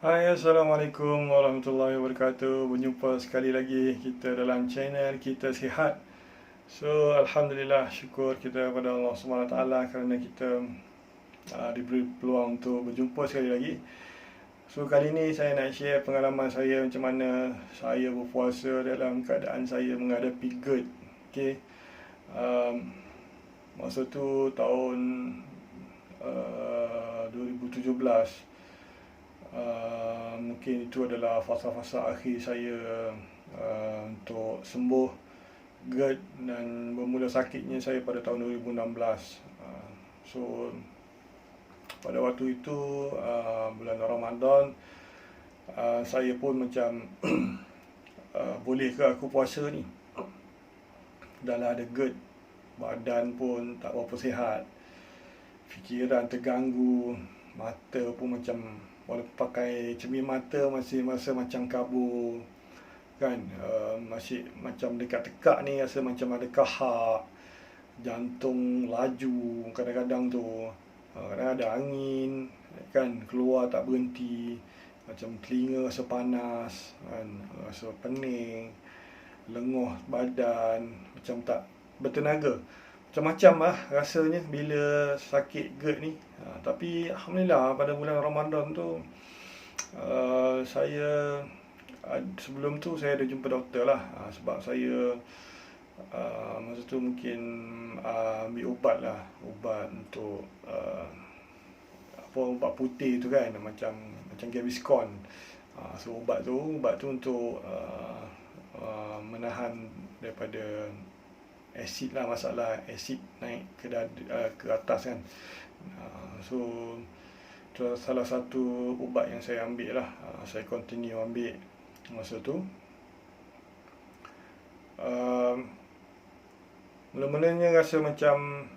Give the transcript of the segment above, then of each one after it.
Hai, Assalamualaikum warahmatullahi wabarakatuh. Berjumpa sekali lagi kita dalam channel Kita Sihat. So, Alhamdulillah, syukur kita kepada Allah SWT kerana kita diberi peluang untuk berjumpa sekali lagi. So, kali ini saya nak share pengalaman saya macam mana saya berpuasa dalam keadaan saya menghadapi GERD. Okay. Masa tu tahun 2017. Mungkin itu adalah fasa-fasa akhir saya untuk sembuh GERD, dan bermula sakitnya saya pada tahun 2016. So pada waktu itu bulan Ramadan, saya pun macam boleh ke aku puasa ni, dah lah ada GERD, badan pun tak berapa sihat, fikiran terganggu, mata pun macam walaupun pakai cermin mata masih rasa macam kabur kan, masih macam dekat tekak ni rasa macam ada kahak, jantung laju kadang-kadang tu, kadang ada angin kan keluar tak berhenti, macam telinga rasa panas kan, rasa pening, lenguh badan, macam tak bertenaga. Macam-macam lah rasanya bila sakit GERD ni. Tapi Alhamdulillah pada bulan Ramadan tu saya sebelum tu saya ada jumpa doktor lah, sebab saya masa tu mungkin ambil ubat lah, ubat untuk ubat putih tu kan, macam Gaviscon. So ubat tu untuk menahan daripada asid lah, masalah asid naik ke atas kan. So salah satu ubat yang saya ambil lah, saya continue ambil masa tu. Mula-mulanya rasa macam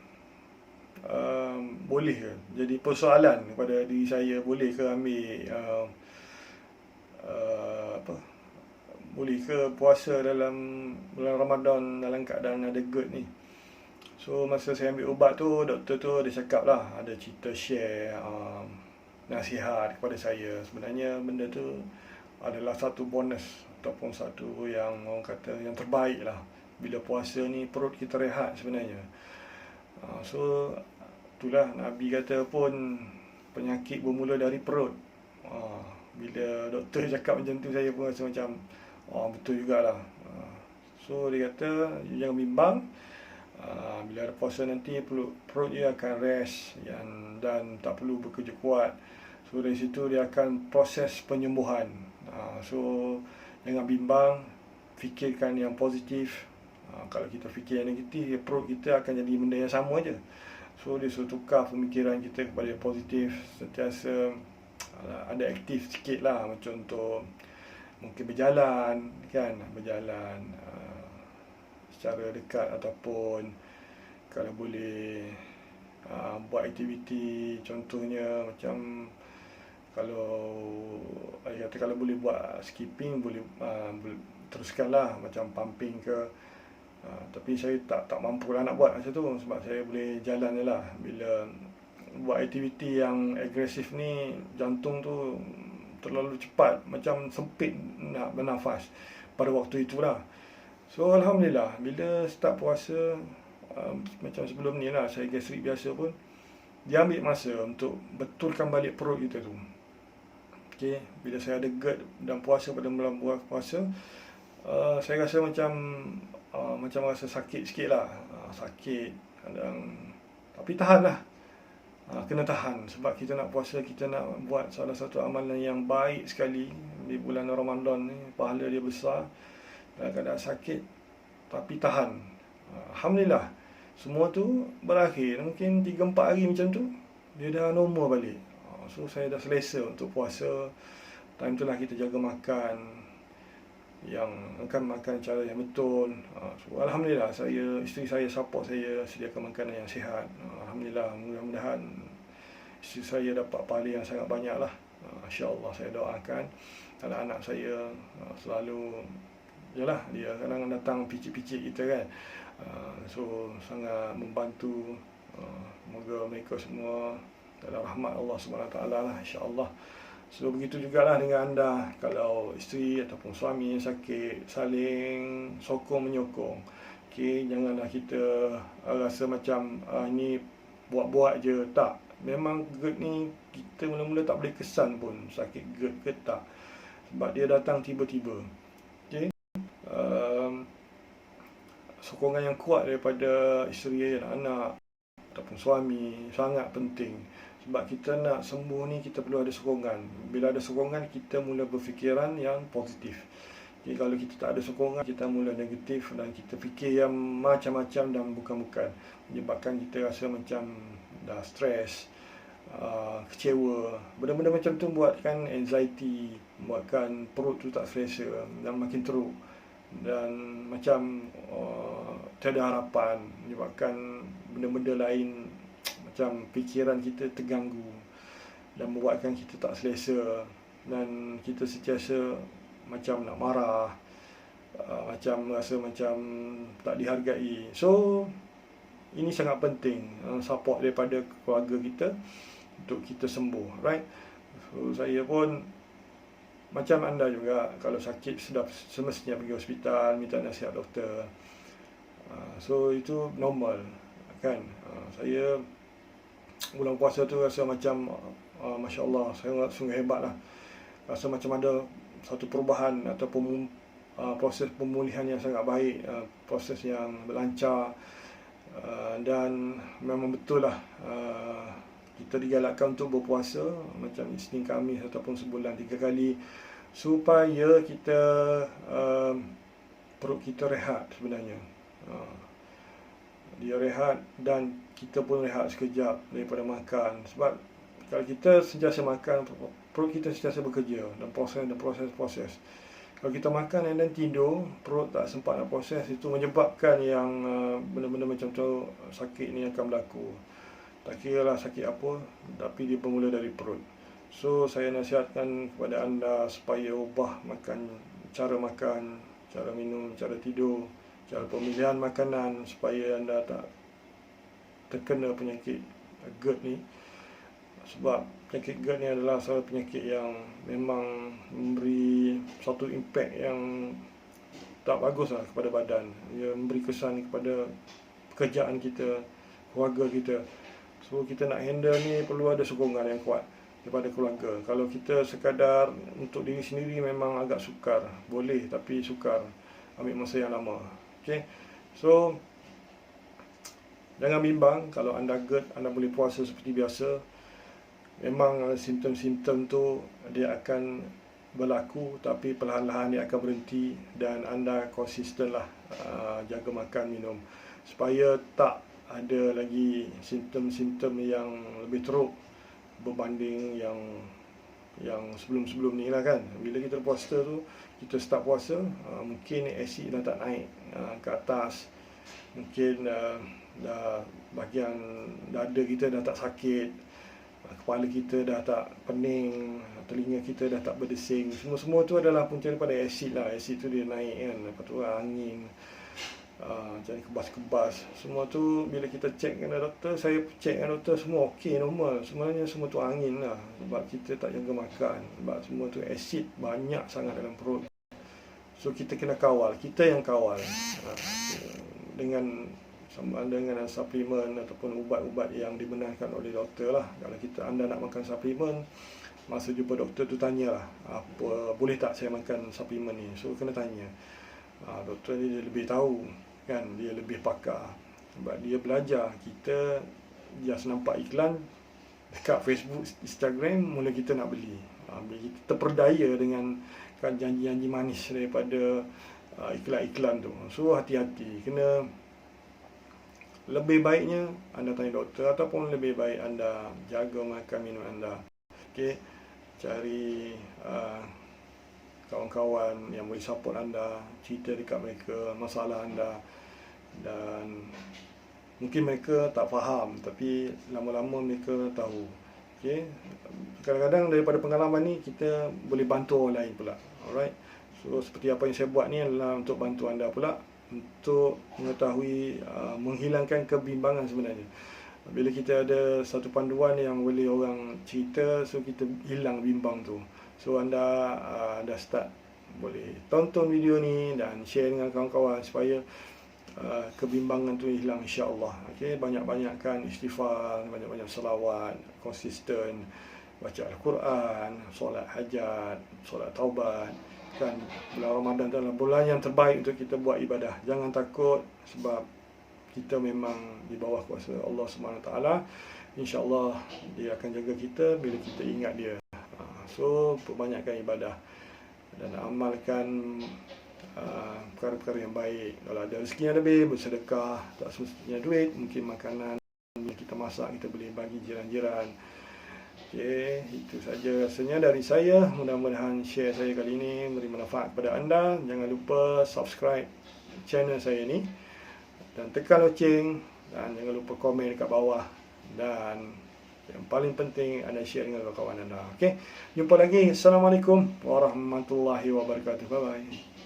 boleh ke, jadi persoalan kepada diri saya, boleh ke ambil boleh ke puasa dalam bulan Ramadan dalam keadaan ada GERD ni. So masa saya ambil ubat tu, doktor tu ada cakap lah, ada cerita share nasihat kepada saya. Sebenarnya benda tu adalah satu bonus ataupun satu yang orang kata yang terbaik lah. Bila puasa ni perut kita rehat sebenarnya. So itulah Nabi kata pun penyakit bermula dari perut. Bila doktor cakap macam tu, saya pun rasa macam betul jugalah. So dia kata jangan bimbang, bila ada puasa nanti perut dia akan rest dan tak perlu bekerja kuat. So dari situ dia akan proses penyembuhan. So jangan bimbang, fikirkan yang positif. Kalau kita fikir yang negatif, perut kita akan jadi benda yang sama je. So dia suruh tukar pemikiran kita kepada yang positif, sentiasa ada aktif sikit lah, macam untuk mungkin berjalan kan, secara dekat, ataupun kalau boleh buat aktiviti, contohnya macam kalau boleh buat skipping, boleh teruskanlah, macam pumping ke. Tapi saya tak mampu lah nak buat macam tu, sebab saya boleh jalan je lah. Bila buat aktiviti yang agresif ni, jantung tu terlalu cepat, macam sempit nak bernafas pada waktu itulah. So Alhamdulillah, bila start puasa, macam sebelum ni lah, saya gastrik biasa pun, dia ambil masa untuk betulkan balik perut kita tu. Okay, bila saya ada GERD dan puasa pada bulan puasa, saya rasa macam rasa sakit sikit lah, sakit, tapi tahan lah. Kena tahan, sebab kita nak puasa, kita nak buat salah satu amalan yang baik sekali di bulan Ramadan ni, pahala dia besar. Dalam keadaan sakit tapi tahan, Alhamdulillah semua tu berakhir. Mungkin 3-4 hari macam tu dia dah normal balik. So saya dah selesa untuk puasa. Time tu lah kita jaga makan, makan cara yang betul. So Alhamdulillah, isteri saya support saya, sediakan makanan yang sihat. Alhamdulillah, mudah-mudahan isteri saya dapat pahala yang sangat banyak lah. InsyaAllah saya doakan. Anak-anak saya selalu, yalah, dia kadang datang picit-picit kita kan. So sangat membantu. Semoga mereka semua dalam rahmat Allah SWT lah, insyaAllah. So begitu jugalah dengan anda, kalau isteri ataupun suami yang sakit, saling sokong menyokong. Okey, janganlah kita rasa macam ni buat-buat je. Tak, memang GERD ni kita mula-mula tak boleh kesan pun sakit GERD ke tak, sebab dia datang tiba-tiba. Okey, sokongan yang kuat daripada isteri, anak ataupun suami sangat penting. Sebab kita nak sembuh ni, kita perlu ada sokongan. Bila ada sokongan, kita mula berfikiran yang positif. Jadi kalau kita tak ada sokongan, kita mula negatif dan kita fikir yang macam-macam dan bukan-bukan, menyebabkan kita rasa macam dah stres, kecewa. Benda-benda macam tu buatkan anxiety, buatkan perut tu tak selesa dan makin teruk, dan macam tiada harapan, menyebabkan benda-benda lain macam fikiran kita terganggu dan membuatkan kita tak selesa, dan kita sentiasa macam nak marah, macam rasa macam tak dihargai. So ini sangat penting, support daripada keluarga kita untuk kita sembuh, right? So saya pun macam anda juga, kalau sakit sudah semestinya pergi hospital, minta nasihat doktor. So itu normal kan. Saya bulan puasa tu rasa macam Masya Allah, saya sungguh hebat lah. Rasa macam ada satu perubahan ataupun proses pemulihan yang sangat baik, proses yang berlancar, dan memang betul lah kita digalakkan untuk berpuasa macam Isnin Khamis ataupun sebulan 3 kali, supaya kita perut kita rehat sebenarnya. Dia rehat dan kita pun rehat sekejap daripada makan. Sebab kalau kita sentiasa makan, perut kita sentiasa bekerja dan proses. Kalau kita makan dan tidur, perut tak sempat nak proses, itu menyebabkan yang benda-benda macam tu, sakit ni akan berlaku. Tak kira lah sakit apa, tapi dia bermula dari perut. So saya nasihatkan kepada anda supaya ubah cara makan, cara minum, cara tidur, cara pemilihan makanan, supaya anda tak terkena penyakit GERD ni. Sebab penyakit GERD ni adalah salah penyakit yang memang memberi satu impak yang tak bagus lah kepada badan. Ia memberi kesan kepada pekerjaan kita, keluarga kita. So kita nak handle ni perlu ada sokongan yang kuat daripada keluarga. Kalau kita sekadar untuk diri sendiri memang agak sukar, boleh, tapi sukar, ambil masa yang lama. Okay? So jangan bimbang kalau anda GERD, anda boleh puasa seperti biasa. Memang simptom-simptom tu dia akan berlaku, tapi perlahan-lahan dia akan berhenti, dan anda konsistenlah jaga makan, minum, supaya tak ada lagi simptom-simptom yang lebih teruk berbanding yang sebelum-sebelum ni lah kan. Bila kita puasa tu, kita start puasa, mungkin asid dah tak naik ke atas, mungkin dah bahagian dada kita dah tak sakit, kepala kita dah tak pening, telinga kita dah tak berdesing. Semua tu adalah punca daripada asid lah. Asid tu dia naik kan, lepas tu angin, jadi kebas-kebas. Semua tu bila kita cek dengan doktor, saya cek dengan doktor, semua okey, normal. Sebenarnya semua tu angin lah, sebab kita tak jaga makan, sebab semua tu asid banyak sangat dalam perut. So kita kena kawal, kita yang kawal dengan suplemen ataupun ubat-ubat yang dibenarkan oleh doktor lah. Kalau anda nak makan suplemen, masa jumpa doktor tu tanyalah, boleh tak saya makan suplemen ni. So kena tanya. Doktor ni dia lebih tahu kan, dia lebih pakar, sebab dia belajar. Kita just nampak iklan dekat Facebook, Instagram, mula kita nak beli. Bila kita terperdaya dengan kan janji-janji manis daripada iklan-iklan tu. So hati-hati, kena, lebih baiknya anda tanya doktor, ataupun lebih baik anda jaga makan minum anda. Okey, cari kawan-kawan yang boleh support anda, cerita dekat mereka masalah anda, dan mungkin mereka tak faham, tapi lama-lama mereka tahu. Okey, kadang-kadang daripada pengalaman ni kita boleh bantu orang lain pula. Alright, so seperti apa yang saya buat ni adalah untuk bantu anda pula, untuk mengetahui, menghilangkan kebimbangan sebenarnya. Bila kita ada satu panduan yang boleh orang cerita, so kita hilang bimbang tu. So anda dah start boleh tonton video ni dan share dengan kawan-kawan supaya kebimbangan tu hilang, insya-Allah. Okey, banyak-banyakkan istighfar, banyak-banyak selawat, konsisten baca Al-Quran, solat hajat, solat taubat. Kan bulan Ramadan adalah bulan yang terbaik untuk kita buat ibadah. Jangan takut sebab kita memang di bawah kuasa Allah SWT. InsyaAllah dia akan jaga kita bila kita ingat dia. So perbanyakkan ibadah dan amalkan perkara-perkara yang baik. Kalau ada rezeki yang lebih, bersedekah. Tak semestinya duit, mungkin makanan yang kita masak kita boleh bagi jiran-jiran. Okey, itu saja rasanya dari saya. Mudah-mudahan share saya kali ini memberi manfaat kepada anda. Jangan lupa subscribe channel saya ni dan tekan loceng, dan jangan lupa komen dekat bawah, dan yang paling penting anda share dengan kawan anda. Okey, jumpa lagi. Assalamualaikum warahmatullahi wabarakatuh. Bye bye.